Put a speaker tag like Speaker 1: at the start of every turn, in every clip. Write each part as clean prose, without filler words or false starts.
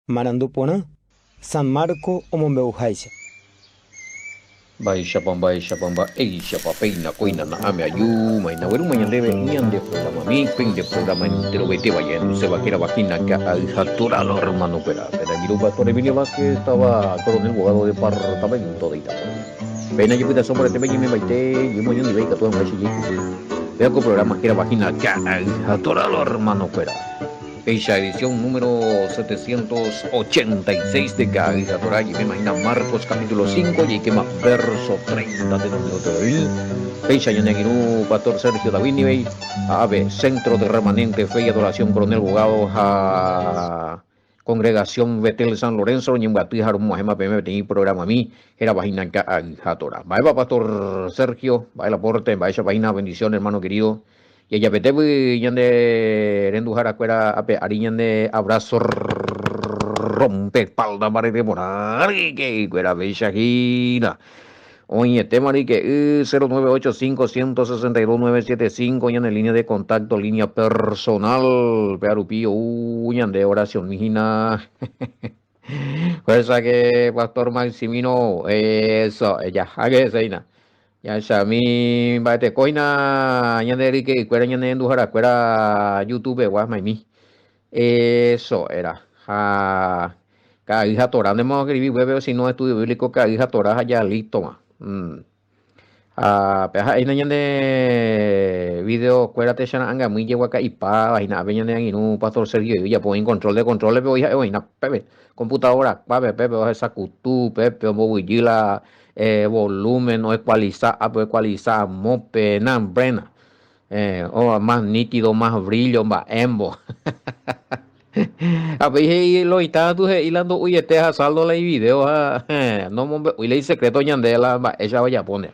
Speaker 1: Marandupona, San Marco o Mombeujaisa.
Speaker 2: Baisha pamba, eisha papeina, coina na ame ayu, maina weru mañandebe, ñande programa mi, pende programa entero vete vayendo, se va que era vagina que aljatura los hermanos pero Giruba Pastor Emilio Vázquez estaba coronel abogado de departamento de Itapuerta. Pena yo puta sombra te me baité, yo moñón y veica todo en baixo y veo que programa que era vagina que aljatura los hermanos Ella edición número 786 de Cádiz, Torah, y me imagina Marcos capítulo 5, y que más verso 30 de nosotros. Ella Yaneguirú, Pastor Sergio David Nivey, AVE, Centro de Remanente, Fe y Adoración, Coronel Abogado, a Congregación Betel San Lorenzo, Ñembatí, Harum Mohema, PM, programa a mí, era página a Torah. Va Pastor Sergio, va el aporte, va esa página, bendición, hermano querido. Y ella pete yande rendujar acuera ape ariñande abrazo rompe espalda marete morar que cuera bella gira. Oye, temari que 0985-162-975 en línea de contacto, línea personal, pearupillo, de oración, mijina. Fuerza que Pastor Maximino, eso, ella, haga esa, ya Shami bate koina ñande que cuera ñande endujara cuera YouTube guas maimi. Eso era. Cada hija Torah no hemos escribir web si no estudio bíblico cada hija Torah ya listo ma. Peja ahí ñande video cuera te shana anga muy llegua acá y pa vaina veñande en un pastor Sergio y ya pon control de controles pero hija vaina pepe computadora pape pepe o esa cutu pepe o movillila volumen o ecualizar, pues ecualizar, mope, brena, o más nítido, más brillo, más embo. A ver, y lo está tú hilando, uy, a saldo la video, no, uy, le secreto ñandela, ella vaya a poner.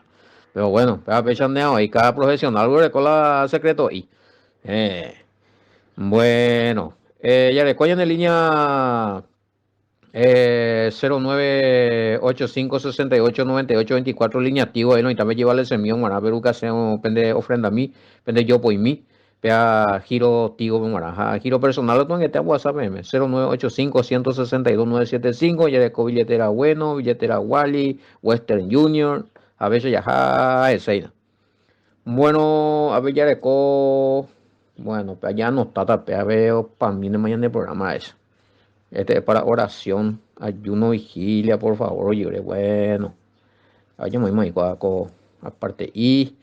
Speaker 2: Pero bueno, a ver, chaneo, y cada profesional, güey, con la secreto, y, bueno, ya le coñan en línea 0985689824 línea activo ahí no y también llevarle ese mío para ver que sea pende ofrenda a mí pende yo por mí vea giro tigo para giro personal lo tengo que te WhatsApp 0985-162-975 ya de billetera bueno billetera Wally Western Junior a veces ya ese bueno a ver ya de bueno pues ya no está tapea veo para mí de mañana de programa eso. Este es para oración, ayuno, vigilia, por favor, oye, bueno. Oye, muy aparte. Y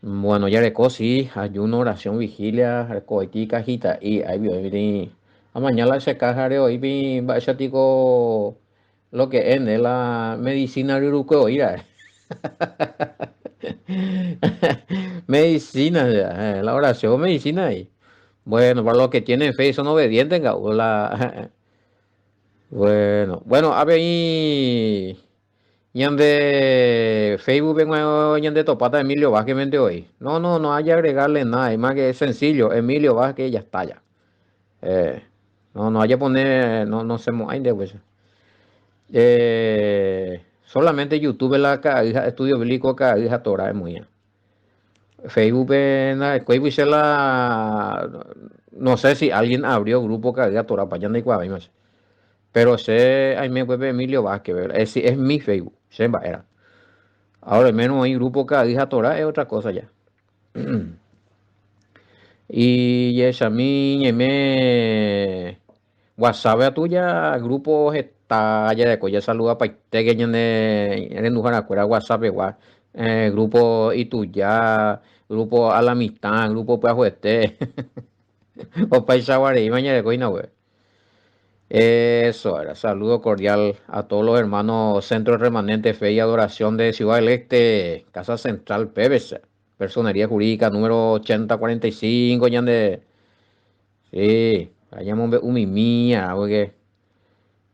Speaker 2: bueno, ya reco, sí, ayuno, oración, vigilia, reco, aquí cajita. Y ahí vi, a mañana se caja de hoy, vi, va a tico lo que es de la medicina ruruco, mira. Medicina, la oración, medicina ahí. Bueno, para los que tienen fe y son obedientes, la. Bueno, a ver, de Facebook vengo de Topata Emilio Vázquez mente hoy. No hay que agregarle nada, es más que es sencillo, Emilio Vázquez ya está ya. No hay que poner, no se mueve, pues. Solamente YouTube la estudio bíblico hija Torah es muy bien. Facebook, no sé si alguien abrió grupo hija Torah para allá de Ecuador, pero ese, ahí me puede Emilio Vázquez, es mi Facebook, era. Ahora al menos hay grupo que hija Torah es otra cosa ya. Y esa mi me WhatsApp a tuya, grupo está ya de coya saluda para te que en Nujara cuera WhatsApp igual. Grupo y tuya, grupo a la amistad, grupo para juguete. O para Isaguaré, mañana de coina, güey. Eso era, saludo cordial a todos los hermanos Centro Remanente Fe y Adoración de Ciudad del Este, Casa Central PBC, Personería Jurídica número 8045, ya de, sí, allá un mimía, porque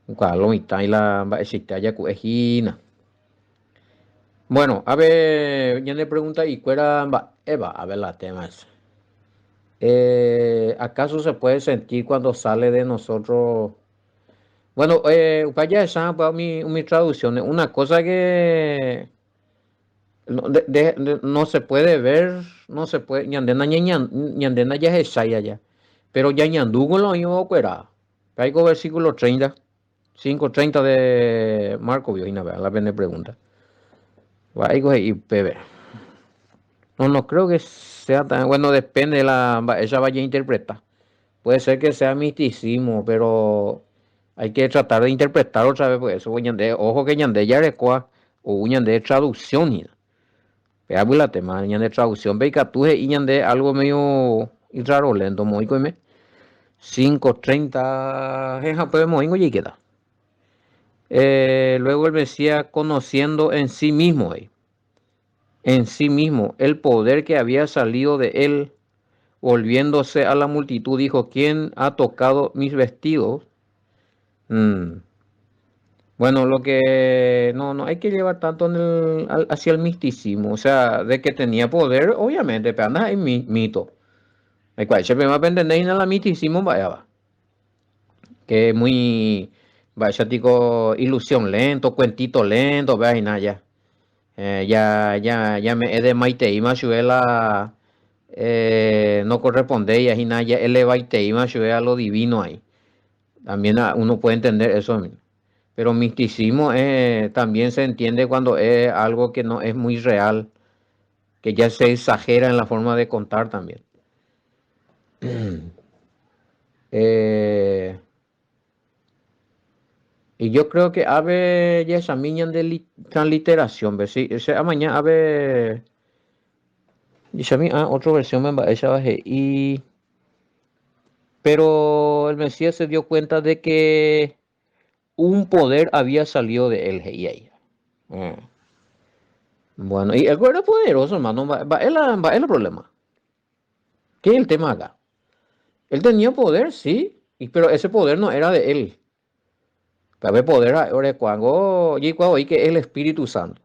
Speaker 2: un calor y tal, la existe allá cuejina. Bueno, a ver, ya le pregunta, ¿y cuál era, Eva? A ver, la temas. ¿Acaso se puede sentir cuando sale de nosotros? Bueno, vaya esa para mi traducción. Una cosa que no se puede ver, no se puede, ñandena ya es esa ya. Pero ya ñandugo lo yo cuera. Caigo versículo 30. 5:30 de Marco vio y nada, la pena pregunta. Va ahí coge y bebé. No creo que sea tan bueno, depende de ella vaya a interpretar. Puede ser que sea misticismo, pero hay que tratar de interpretar otra vez, pues eso, ojo que ñande ya recua o ñande traducción, vea pues la tema, ñande traducción, ve que tú y ñande algo medio raro lento, muy coime, 5:30, jeja, pues muy y queda. Luego el Mesías conociendo en sí mismo, el poder que había salido de él, volviéndose a la multitud, dijo: ¿Quién ha tocado mis vestidos? Bueno, lo que no hay que llevar tanto hacia el misticismo, o sea, de que tenía poder, obviamente, pero anda hay mito. El cual se me va a entender en el misticismo, vaya, va, que es muy, vaya, digo, ilusión lento, cuentito lento, vea, y nada, ya. Ya me he de maite y más no corresponde y nada, ya eleva y más a lo divino ahí. También uno puede entender eso. Pero misticismo también se entiende cuando es algo que no es muy real, que ya se exagera en la forma de contar también. Eh, y yo creo que ave ya esa miña de transliteración, ¿ves? Sí, ese mañana ave esa otra versión me va esa bajé y pero el Mesías se dio cuenta de que un poder había salido de él y ella. Bueno, y el era poderoso, hermano, es el problema. ¿Qué es el tema acá? Él tenía poder, sí, pero ese poder no era de él. Cabe poder ahora cuando y que es el Espíritu Santo.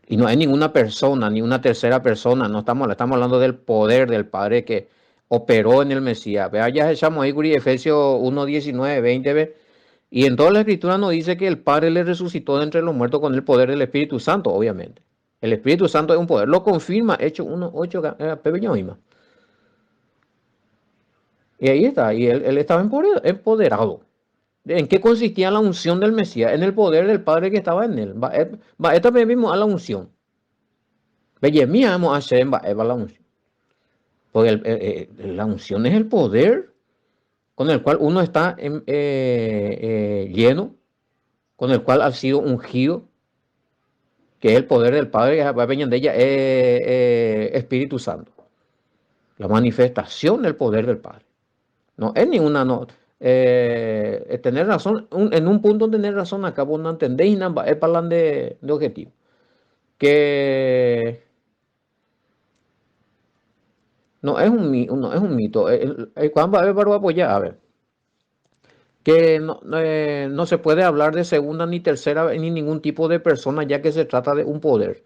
Speaker 2: Y no hay ninguna persona, ni una tercera persona, no estamos hablando del poder del Padre que operó en el Mesías. Vea, ya echamos ahí Efesios 1, 19, 20, ¿ve? Y en toda la escritura nos dice que el Padre le resucitó de entre los muertos con el poder del Espíritu Santo, obviamente. El Espíritu Santo es un poder, lo confirma Hechos 1, 8, pequeño misma. Y ahí está, y él estaba empoderado. ¿En qué consistía la unción del Mesías? En el poder del Padre que estaba en él. Esta vez mismo a la unción. Belle mía, vamos a hacer la unción. Porque la unción es el poder con el cual uno está lleno, con el cual ha sido ungido, que es el poder del Padre, que va a venir de ella, Espíritu Santo. La manifestación del poder del Padre. No es ninguna, no. Tener razón, en un punto tener razón, acá vos no entendéis nada, es para de objetivo. Que no es un mito. ¿Cuándo va a ver, apoyar? A ver. Que no se puede hablar de segunda ni tercera ni ningún tipo de persona, ya que se trata de un poder.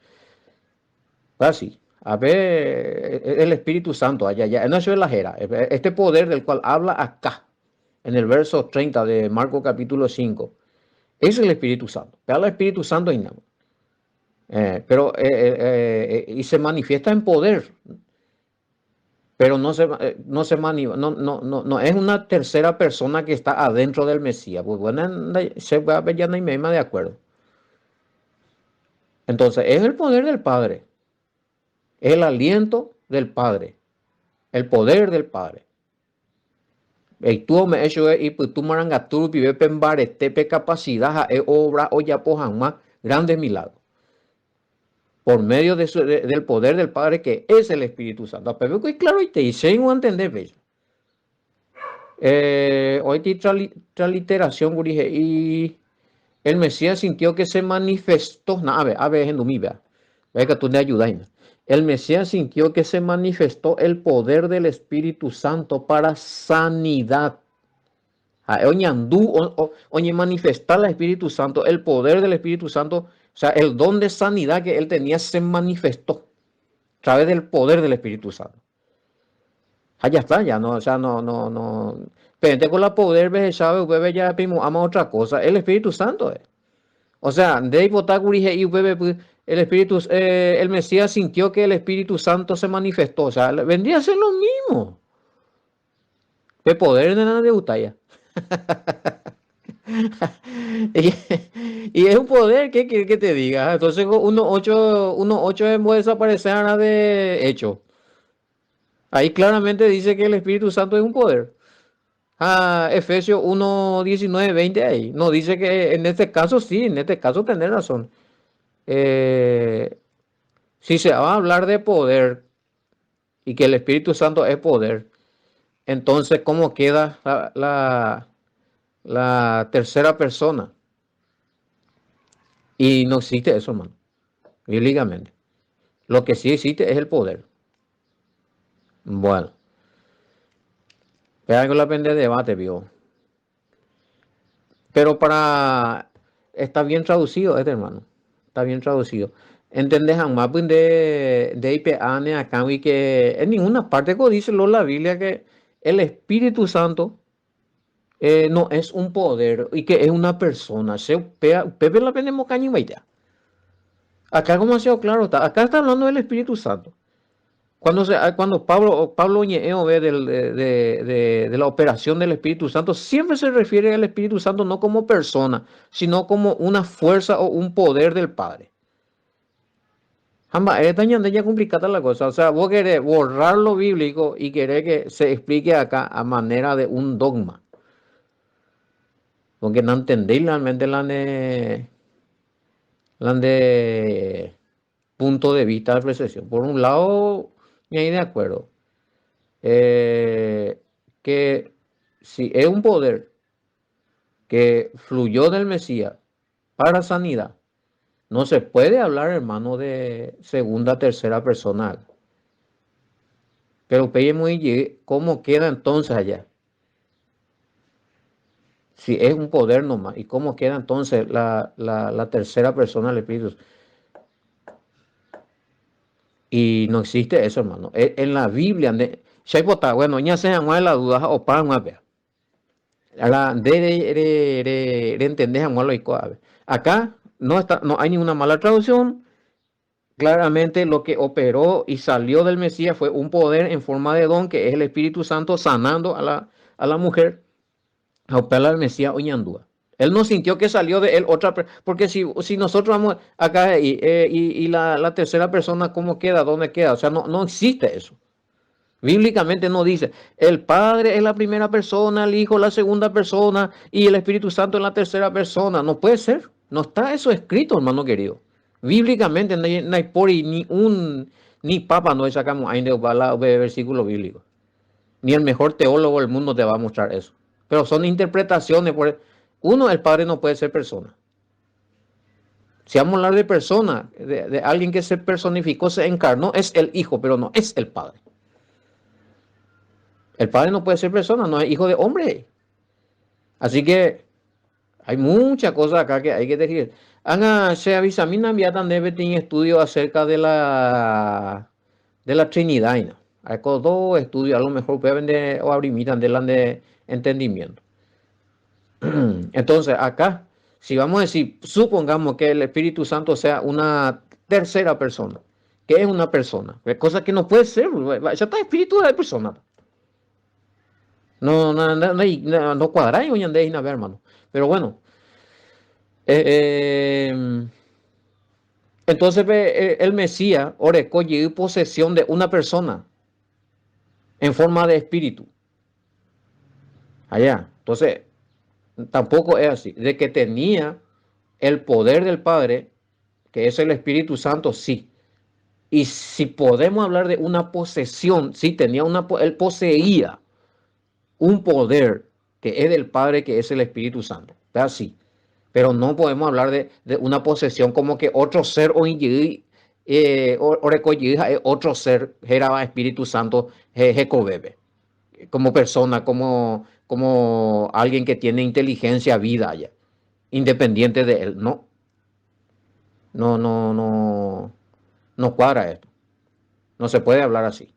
Speaker 2: Así. A ver, el Espíritu Santo, allá, no es la jera. Este poder del cual habla acá, en el verso 30 de Marcos capítulo 5, es el Espíritu Santo. Ve al Espíritu Santo y nada. Y se manifiesta en poder, pero no es una tercera persona que está adentro del Mesías. Pues bueno, se va a ver ya no hay más de acuerdo. Entonces, es el poder del Padre, el aliento del Padre, el poder del Padre. Y tú me hecho y pues tú marangaturu pibe pembarete pe capacidad e obra o ya pojan más grandes milagros. Por medio del poder del Padre que es el Espíritu Santo. Pero claro, y te dice un entender, ¿ves? Hoy te transliteración, gurije, y el Mesías sintió que se manifestó. A ver, en mi vea. Ve que tú me ayudas. El Mesías sintió que se manifestó el poder del Espíritu Santo para sanidad. Oye, manifestar el Espíritu Santo, el poder del Espíritu Santo, o sea, el don de sanidad que él tenía se manifestó a través del poder del Espíritu Santo. Ya está, ya no, o sea, no. Pero con la poder, sabe, ya primo, ama otra cosa, el Espíritu Santo. O sea, de Botagurije y el Espíritu, el Mesías sintió que el Espíritu Santo se manifestó, o sea, vendría a ser lo mismo. El poder de la de Utaya. Y es un poder, ¿qué quiere que te diga? Entonces, 1.8 puede desaparecer ahora de hecho. Ahí claramente dice que el Espíritu Santo es un poder. Efesios 1:19-20 ahí. No dice que en este caso sí, en este caso tenés razón. Eh, si se va a hablar de poder y que el Espíritu Santo es poder, entonces, ¿cómo queda la tercera persona? Y no existe eso, hermano, bíblicamente. Lo que sí existe es el poder. Bueno, vean que la pende de debate, vio. Pero está bien traducido este, hermano. Está bien traducido. ¿Entendés? Más de IPA, acá, y que en ninguna parte dice la Biblia que el Espíritu Santo no es un poder y que es una persona. Pepe la pende mocaña y vaina. Acá como ha sido claro, acá está hablando del Espíritu Santo. Cuando Pablo ve de la operación del Espíritu Santo, siempre se refiere al Espíritu Santo no como persona, sino como una fuerza o un poder del Padre. Jamba, es tan ya complicada la cosa. O sea, vos querés borrar lo bíblico y querés que se explique acá a manera de un dogma. Porque no entendéis realmente la de punto de vista de apreciación. Por un lado, me hay de acuerdo. eh, que si es un poder que fluyó del Mesías para sanidad, no se puede hablar, hermano, de segunda, tercera persona. Pero muy ¿cómo queda entonces allá? Si es un poder nomás, ¿y cómo queda entonces la tercera persona del Espíritu? Y no existe eso, hermano. En la Biblia, bueno, ya se llama la duda o para una vez. Entender acá no hay ninguna mala traducción. Claramente lo que operó y salió del Mesías fue un poder en forma de don, que es el Espíritu Santo sanando a la mujer. A operar al Mesías Oñandúa. Él no sintió que salió de él otra persona. Porque si nosotros vamos acá y la tercera persona, ¿cómo queda? ¿Dónde queda? O sea, no existe eso. Bíblicamente no dice, el Padre es la primera persona, el Hijo la segunda persona y el Espíritu Santo es la tercera persona. No puede ser. No está eso escrito, hermano querido. Bíblicamente no hay por ni papa no sacamos ahí de versículo bíblico. Ni el mejor teólogo del mundo te va a mostrar eso. Pero son interpretaciones. Uno, el Padre no puede ser persona. Si vamos a hablar de persona, de alguien que se personificó, se encarnó, es el Hijo, pero no es el Padre. El Padre no puede ser persona, no es hijo de hombre. Así que hay muchas cosas acá que hay que decir. Se avisa a mí también debe tener estudios acerca de la Trinidad. ¿No? Hay dos estudios, a lo mejor pueden vender o abrir de entendimiento. Entonces, acá, si vamos a decir, supongamos que el Espíritu Santo sea una tercera persona, que es una persona, cosa que no puede ser, ya está espíritu de persona. No cuadráis hoy en día, hermano. Pero bueno. Entonces el Mesías, Oreco, llegó posesión de una persona en forma de espíritu. Allá. Entonces, tampoco es así. De que tenía el poder del Padre, que es el Espíritu Santo, sí. Y si podemos hablar de una posesión, sí, él poseía un poder que es del Padre, que es el Espíritu Santo. Es así. Pero no podemos hablar de una posesión como que otro ser o otro ser, Jeraba Espíritu Santo, Jecobebe, como persona, como alguien que tiene inteligencia, vida ya, independiente de él. No cuadra esto. No se puede hablar así.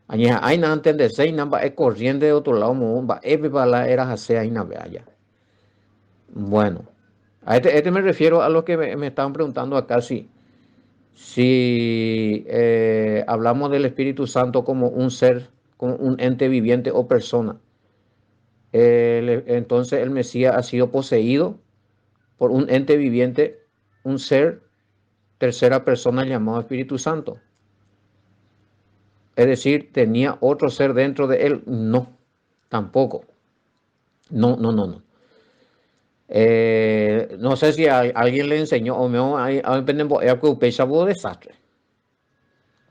Speaker 2: Hay nada entender, es corriente de otro lado, era allá. Bueno, a este me refiero a lo que me estaban preguntando acá, si hablamos del Espíritu Santo como un ser, como un ente viviente o persona. Entonces el Mesías ha sido poseído por un ente viviente, un ser, tercera persona llamado Espíritu Santo. Es decir, ¿tenía otro ser dentro de él? No, tampoco. No, no, no, no. No sé si alguien le enseñó o no, hay que desastre.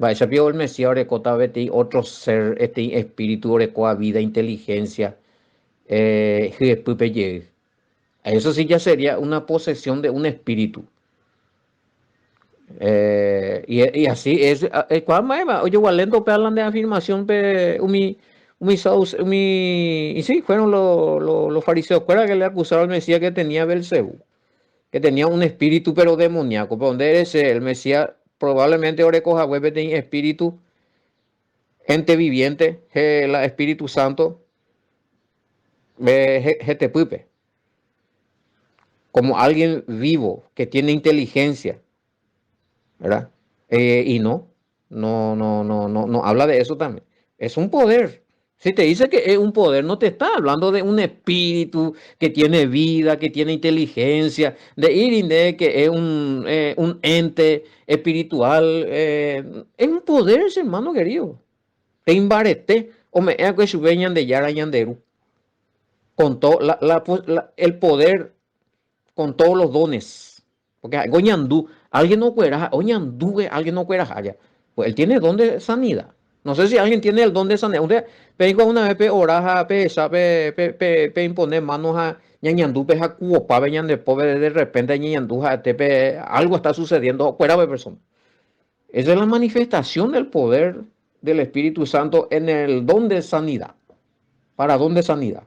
Speaker 2: Va, ese pio el Mesías orecota vete otro ser, este espíritu orecoa vida, inteligencia, eso sí ya sería una posesión de un espíritu. Y así es. Oye, Walendo hablan de afirmación, y sí, fueron los fariseos, ¿cuál que le acusaron al Mesías que tenía Belcebú, que tenía un espíritu pero demoníaco? ¿Por dónde eres el Mesías? Probablemente Oreco web tenía espíritu, ente viviente, el Espíritu Santo, pupe, como alguien vivo que tiene inteligencia, ¿verdad? Y no habla de eso también. Es un poder. Si te dice que es un poder, no te está hablando de un espíritu que tiene vida, que tiene inteligencia, de Irine, que es un ente espiritual. Es un poder, hermano querido. Te imbarete, o me que subeñan de Yara Yanderu, con todo el poder, con todos los dones. Porque Goñandú, alguien no cuera, Oñandú, alguien no cuera allá. Pues él tiene don de sanidad. No sé si alguien tiene el don de sanidad. Usted pega una vez pe oraja, pe imponer manos a ñañandú, pe a cuopa, veñan de pobre, de repente ñañandú, algo está sucediendo fuera de persona. Esa es la manifestación del poder del Espíritu Santo en el don de sanidad. ¿Para don de sanidad?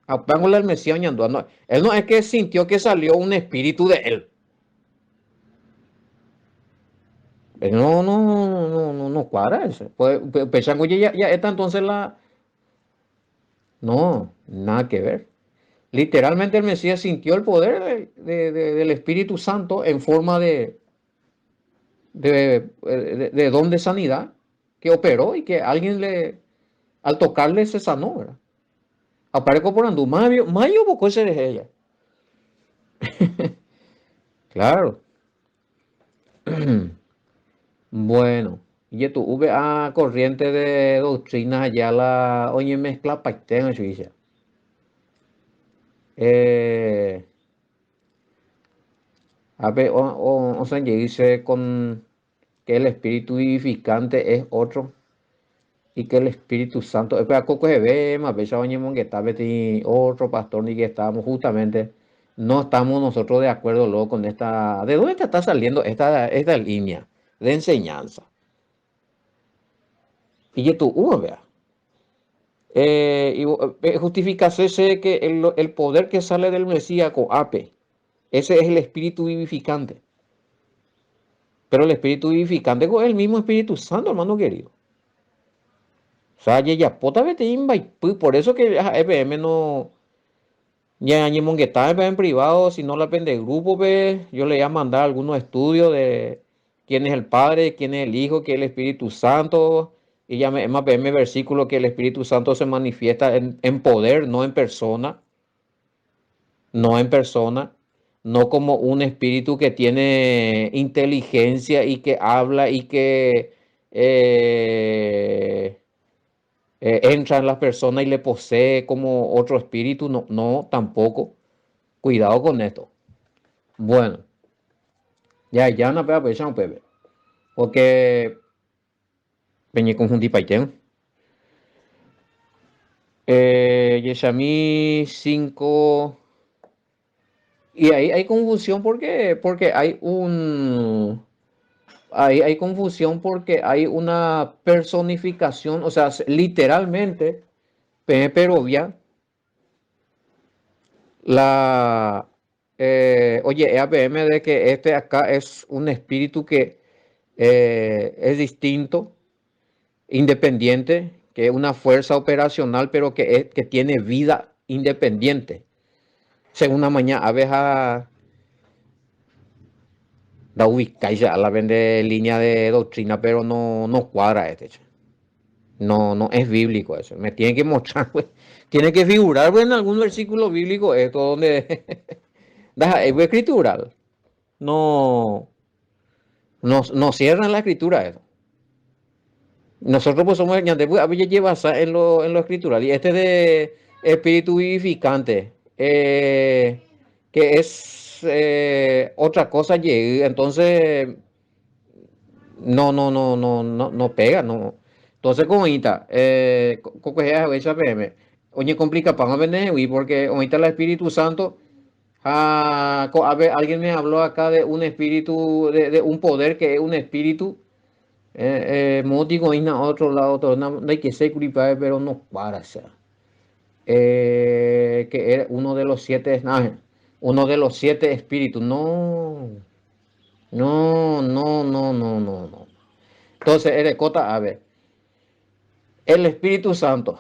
Speaker 2: Apángole al Mesías ñandú. No, él no es que sintió que salió un espíritu de él. No cuadra eso. Pues, Pechango ya está entonces la. No, nada que ver. Literalmente el Mesías sintió el poder del Espíritu Santo en forma de don de sanidad que operó y que alguien al tocarle se sanó, ¿verdad? Apareció por andú, mayo poco ese de ella. Claro. Bueno, y tu VA corriente de doctrinas allá la oye mezcla paitén en Suiza. Eh, a ver, o sea, dice con que el espíritu vivificante es otro y que el Espíritu Santo, espera, coco se ve, más veces que está otro pastor ni que estábamos justamente, no estamos nosotros de acuerdo luego con esta, ¿de dónde te está saliendo esta línea de enseñanza? Y tú, vea. Justificase ese que el poder que sale del Mesías con ape, ese es el espíritu vivificante. Pero el espíritu vivificante es el mismo Espíritu Santo, hermano querido. O sea, ya pota vete por eso que EPM no. Ya ni mongueta en privado, si no la pende grupo, yo le voy a mandar algunos estudios de quién es el Padre, quién es el Hijo, quién es el Espíritu Santo. Y ya me PM versículo que el Espíritu Santo se manifiesta en poder, no en persona. No en persona, no como un espíritu que tiene inteligencia y que habla y que entra en las personas y le posee como otro espíritu. No, no, tampoco. Cuidado con esto. Bueno, ya no puedo aprovechar un pepe. Porque peñé conjunti paitén. Yeshamí 5. Y ahí hay confusión porque hay confusión porque hay una personificación, o sea, literalmente, Perovia, oye, EAPM de que este acá es un espíritu que es distinto, independiente, que es una fuerza operacional, pero que tiene vida independiente. Según una mañana, abeja da ubicáis a la vende línea de doctrina, pero no cuadra este. No es bíblico eso. Me tiene que mostrar, pues, tiene que figurar pues, en algún versículo bíblico esto donde Deja, es escritural. No, no cierran la escritura eso. Nosotros pues somos ya lleva en lo escritural. Y este de espíritu vivificante, que es otra cosa, entonces no pega, no. Entonces, como ahorita, oye, complica para vender, porque ahorita el Espíritu Santo, a ver, alguien me habló acá de un espíritu, de un poder que es un espíritu, digo, y otro lado, no hay que ser culpable, pero no para, o sea, que era uno de los siete espíritus, no. Entonces, a ver, el Espíritu Santo,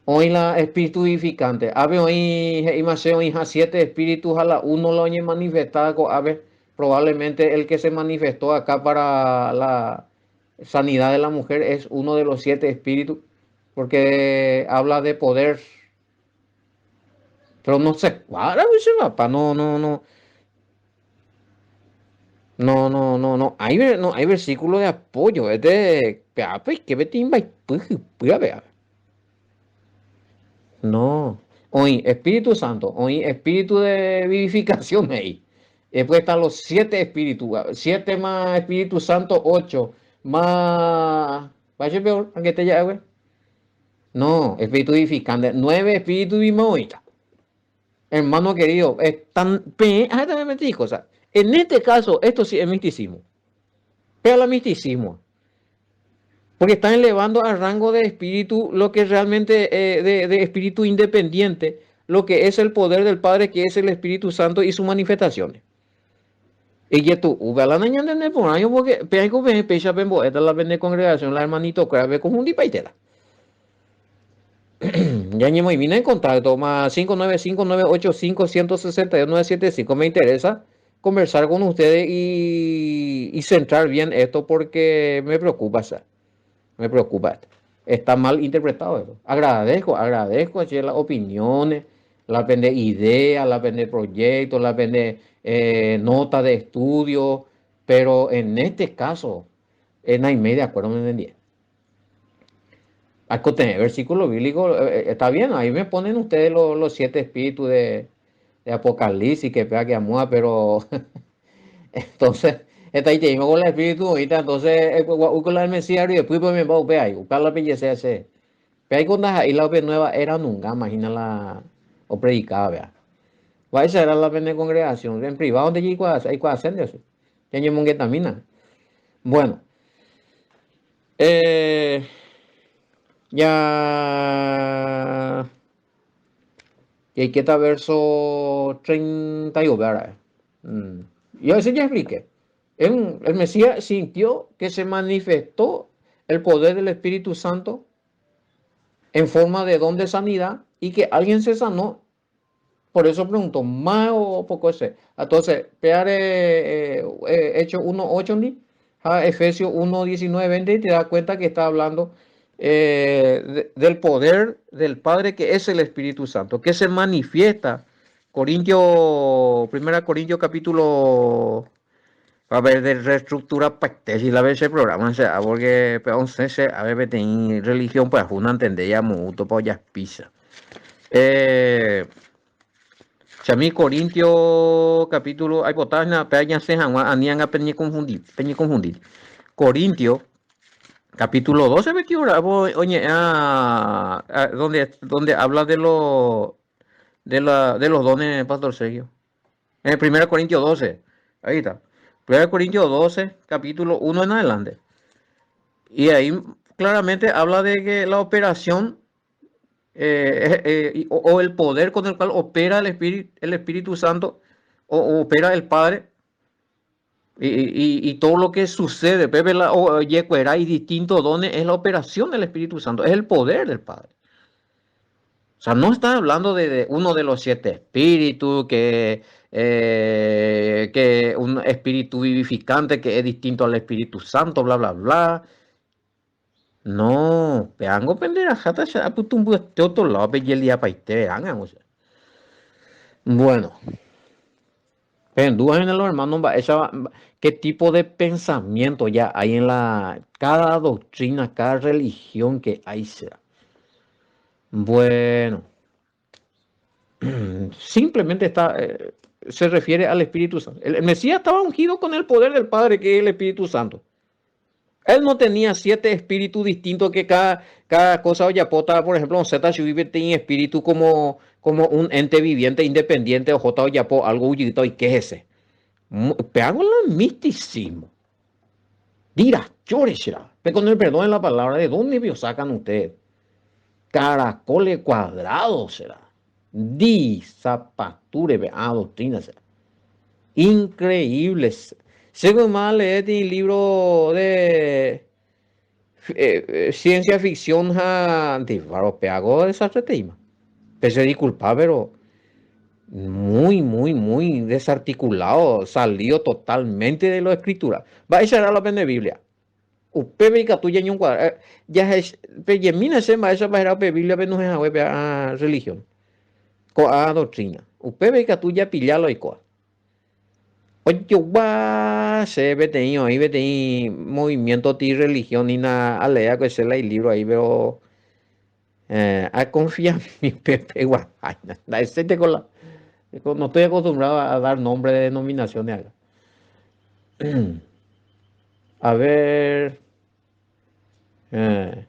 Speaker 2: hoy la espíritu vivificante, a ver, hoy hoy siete espíritus a la uno lo han manifestado, a ver, probablemente el que se manifestó acá para la sanidad de la mujer es uno de los siete espíritus, porque habla de poder, pero no se cuadra, papá, no, hay versículo de apoyo, es de, pues, que vete vea. No, hoy Espíritu Santo, hoy Espíritu de vivificación ahí. Después están los siete espíritus, siete más Espíritu Santo, ocho, más, vaya peor, aunque te ya, güey. No, Espíritu vivificante, nueve Espíritu vivificante. Hermano querido, están, o sea, en este caso, esto sí es misticismo. Pero la misticismo. Porque están elevando al rango de espíritu lo que realmente de espíritu independiente, lo que es el poder del Padre, que es el Espíritu Santo y sus manifestaciones. Y que tú, la niña de por año, porque pego ven, pecha bembo, esta la vende congregación, la hermanito, que ve con un dipaitela. Ya ni muy vine en contacto, más 595-985-162-975. Me interesa conversar con ustedes y centrar bien esto porque me preocupa, ¿sabes? Me preocupa esto. Está mal interpretado eso. Agradezco che, las opiniones, las vende ideas, las vende proyectos, las vende notas de estudio, pero en este caso, no hay media acuerdo, me entendí. Hay que tener versículo bíblico, está bien, ahí me ponen ustedes los siete espíritus de Apocalipsis que pega que amúa, pero entonces, está ahí te con el espíritu ahorita, entonces, con el Mesías y después pues me va a ver ahí, buscar la belleza ese. Pero hay cosas ahí la OP nueva era nunca, imagina la, o predicaba, vea. Va a esa era la de congregación, en privado donde hay cosas hacer, ya hay monguetamina. Bueno, eh, ya, y hay que estar verso 31, ¿verdad? Y a veces ya expliqué. El Mesías sintió que se manifestó el poder del Espíritu Santo en forma de don de sanidad y que alguien se sanó. Por eso pregunto, ¿más o poco ese? Entonces, Hechos 1:8, Efesios 1:19-20, te das cuenta que está hablando del poder del Padre, que es el Espíritu Santo, que se manifiesta. Primera Corintios capítulo, a ver, de reestructura y la vez el programa, o sea, porque, pero, a ver, religión, pues, una entender ya mucho, pues, ya pisa. Chami Corintio capítulo hay botasna peña sejan anian a peña confundir. Corintio capítulo 12 me quiero oye donde habla de los dones Pastor Sergio. En 1 Corintios 12. Ahí está. 1 Corintios 12 capítulo 1 en adelante. Y ahí claramente habla de que la operación o el poder con el cual opera el Espíritu Santo o opera el Padre y todo lo que sucede, Pepe, y distintos dones es la operación del Espíritu Santo, es el poder del Padre. O sea, no está hablando de uno de los siete espíritus, que un espíritu vivificante que es distinto al Espíritu Santo, bla, bla, bla. No, peango pendera jata ya putumbu este otro lado pe yelia paite anga, o sea. Bueno, en dudas en los hermanos, ¿qué tipo de pensamiento ya hay en cada doctrina, cada religión que hay será? Bueno, simplemente se refiere al Espíritu Santo. El Mesías estaba ungido con el poder del Padre, que es el Espíritu Santo. Él no tenía 7 espíritus distintos que cada cosa o yapota, por ejemplo, un Z vive tiene espíritu como un ente viviente independiente o J o yapo, algo huyito y qué es ese. Pegago el misticismo. Dirá, chorechera. Pero con el perdón de la palabra, ¿de dónde vio sacan ustedes? Caracoles cuadrados será. Di zapature, doctrina será. Increíbles. Según más leer el libro de ciencia ficción antivaropeago de esa tema. Pese disculpa, pero muy desarticulado, salió totalmente de la escritura. Va a echar a la pena de Biblia. Upebe y catuya y un cuadro. Ya es, peyemina se ma esa para Biblia, pero no es a religión. A doctrina. Upebe y catuya pillarlo y coa. Oye, va, se vete ahí, vete movimiento de religión y na alea que se el libro ahí, pero a confiar en mi Pepe Guajaina. No estoy acostumbrado a dar nombre de denominaciones acá. A ver, eh,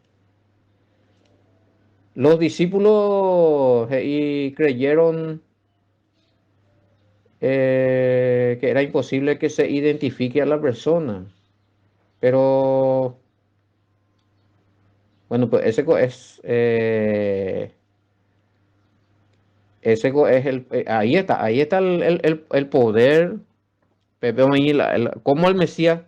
Speaker 2: los discípulos y creyeron que era imposible que se identifique a la persona, pero bueno, pues es ahí está el poder. Como el Mesías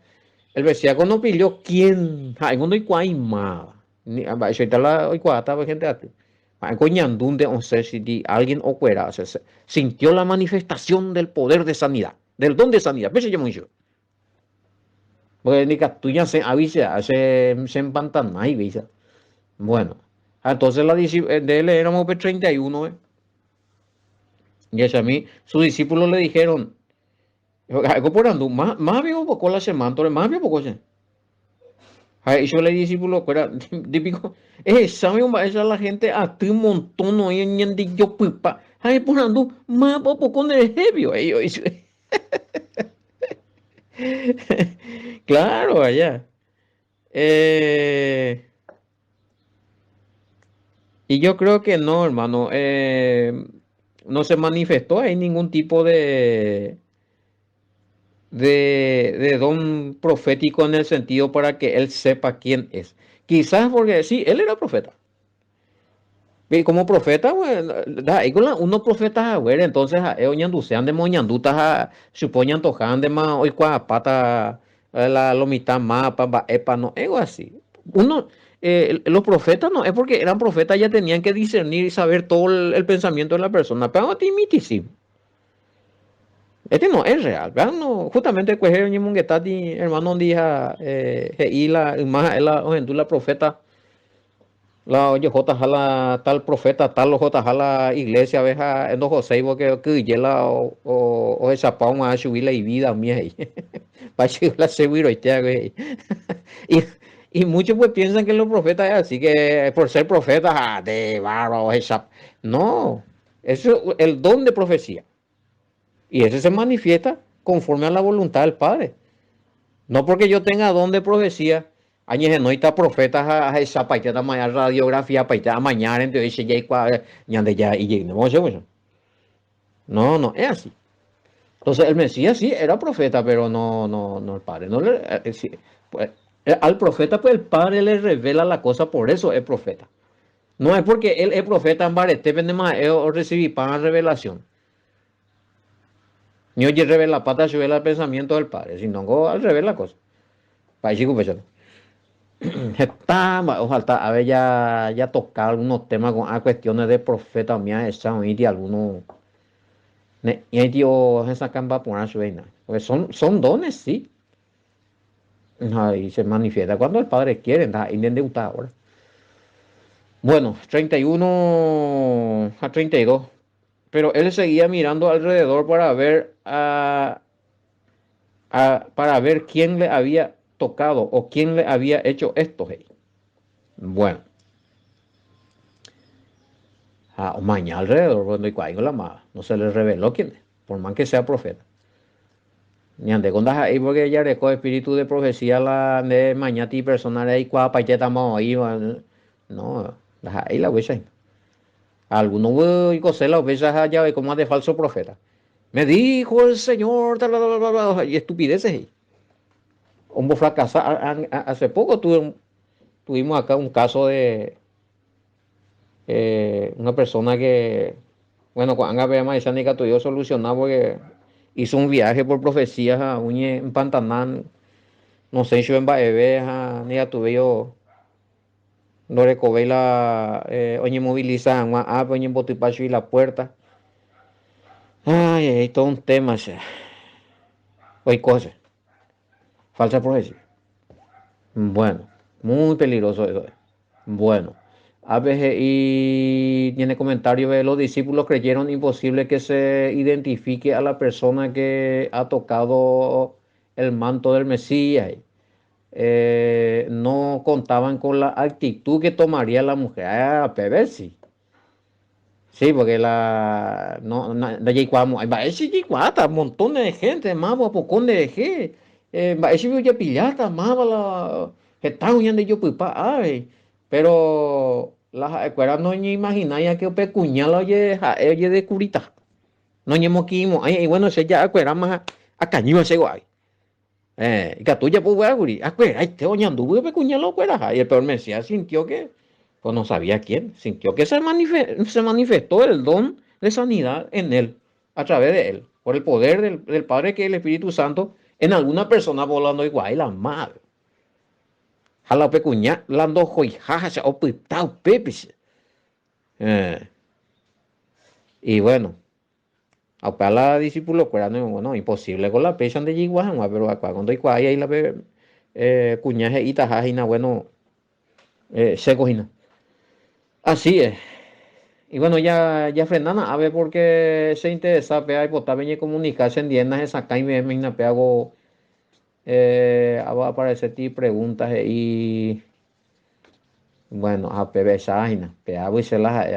Speaker 2: no pilló quién, hay uno y cuaima, ni eso está la hoy cuata gente ati. Coñandunde on sé si alguien o fuera, sintió la manifestación del poder de sanidad, del don de sanidad, pero se llama yo. Porque ni catuña se avisa, se empantana y visa. Bueno, entonces de él éramos 31, y a mí, sus discípulos le dijeron, algo por andu, más viejo poco la semana, más viejo poco se. Ay, yo le discípulo, era típico, sabe esa la gente a ti un montón no hay en yo pipa. Ay, por andu, más poco de heavy, ellos. Claro, allá. Eh, y yo creo que no, hermano. No se manifestó ahí ningún tipo de don profético en el sentido para que él sepa quién es. Quizás porque sí, él era profeta. Y como profeta, bueno, da igual unos profetas, güey, entonces ñanducean de moñandutas, supoñan tojan de más, hoy cua pata, la lomita más, pa, epa, no, algo así. Los profetas no, es porque eran profetas, ya tenían que discernir y saber todo el pensamiento de la persona, pero no timitísimo. Este no es real, ¿verdad? No, justamente pues ni mungetati, hermano, dija, y la profeta. La oye jota jala tal profeta tal jota jala iglesia veja en José que yela o esa pauma a subir la vida mía ahí para subir la seguro y y y muchos pues piensan que los profetas es así que por ser profetas de barro esa no, eso es el don de profecía y ese se manifiesta conforme a la voluntad del Padre. No porque yo tenga don de profecía, añeje no está profetas a esa paita mañana radiografía paita mañana entonces dice ya ñande ya y no es así. Entonces el Mesías sí era profeta, pero no el padre no sí, pues, al profeta pues el padre le revela la cosa, por eso es profeta. No es porque él es profeta en barete vende más o recibí pan revelación. Ni oye revela pata revela el pensamiento del padre, sino al revés la cosa. Para chico pues ojalá a ver ya tocar algunos temas con cuestiones de profeta mía esa y de algunos y hay Dios esa camba por su veina pues son dones sí y se manifiesta cuando el padre quiere y de ahora bueno 31 a 32 pero él seguía mirando alrededor para ver para ver quién le había tocado o quién le había hecho esto. Hey. Bueno, mañana alrededor, cuando hay la mala, no se le reveló quién es, por más que sea profeta. Ni ande con ahí porque ya recoge espíritu de profecía la de mañana y personal ahí cuá pacheta más ahí, no, ahí la huesa. Algunos y cosas la huesa ya ve como de falso profeta. Me dijo el Señor, y estupideces ahí. Hombre fracasado. Hace poco tuvimos acá un caso de una persona que, bueno, cuando había más esa que tuvo solucionado porque hizo un viaje por profecías a Uñe en Pantanal, no sé, yo en Baebe, ni a tuve yo, no recobé la, oye, moviliza, oye, en Botipacho y la puerta. Ay, hay todo un tema, hoy cosas, falsa profecía. Bueno, muy peligroso eso. Bueno, ABGI tiene comentario de los discípulos creyeron imposible que se identifique a la persona que ha tocado el manto del Mesías. No contaban con la actitud que tomaría la mujer. PB sí. Sí, porque la no hay ese un montón de gente, más pocón de gente. Ese vio ya pilata, más la que está huyendo yo pues pero las escuelas no ni imagináis que pecuñala oye de curita. No ni moquimo, y bueno, se ya escuela más a cañido ese guay. Y que tú ya pues güey, escuela, te oñando, voy pecuñala escuela, y el peor Mesías sintió que pues no sabía quién, sintió que se manifestó el don de sanidad en él, a través de él, por el poder del Padre que es el Espíritu Santo, en alguna persona volando igual, la madre. A la pecuña, lando joijaja, o pitao pepis. Y bueno, a la discípulo, bueno, imposible con la pecha de Yiguan, pero acá cuando hay ahí la cuñaje y tajajina, bueno, se cojina. Así es. Y bueno, ya frenana, a ver por qué se interesa, pea y potar venir comunicarse en dienas esa caime me hago va a aparecer ti preguntas y bueno, a pebe ságina, pea y se las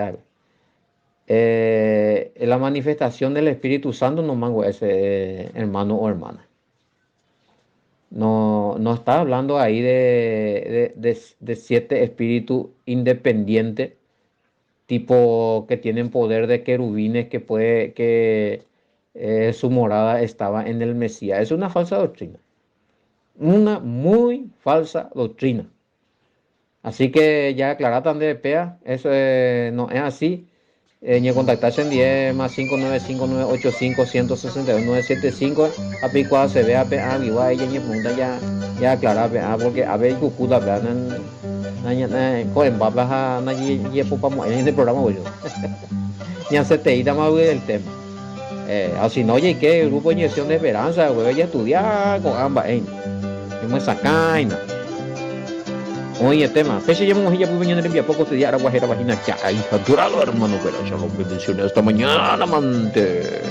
Speaker 2: la manifestación del Espíritu Santo no mango ese hermano o hermana. No está hablando ahí de 7 espíritus independientes tipo que tienen poder de querubines que su morada estaba en el Mesías. Es una falsa doctrina. Una muy falsa doctrina. Así que ya aclaratan de PEA, eso no es así. Ni contactarse en 10 más 595-985-162-975 api cuando se vea PEA viva ella ni pregunta ya aclarar PEA porque a ver cucuta PEA coen babas a nadie en el programa hoy ya se te irá más el tema así no oye que el grupo de inyección de esperanza güey ya estudiar con ambas y me sacan oye tema pese llevamos ella pues mañana envía poco estudiar a guajera vagina ya hija durado hermano pero ya lo mencioné hasta mañana amante.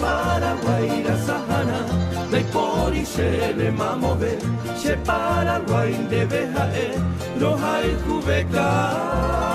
Speaker 3: Paraguay la sahana, dai pori se le mamove, se Paraguay debe hae, roja el cubeka.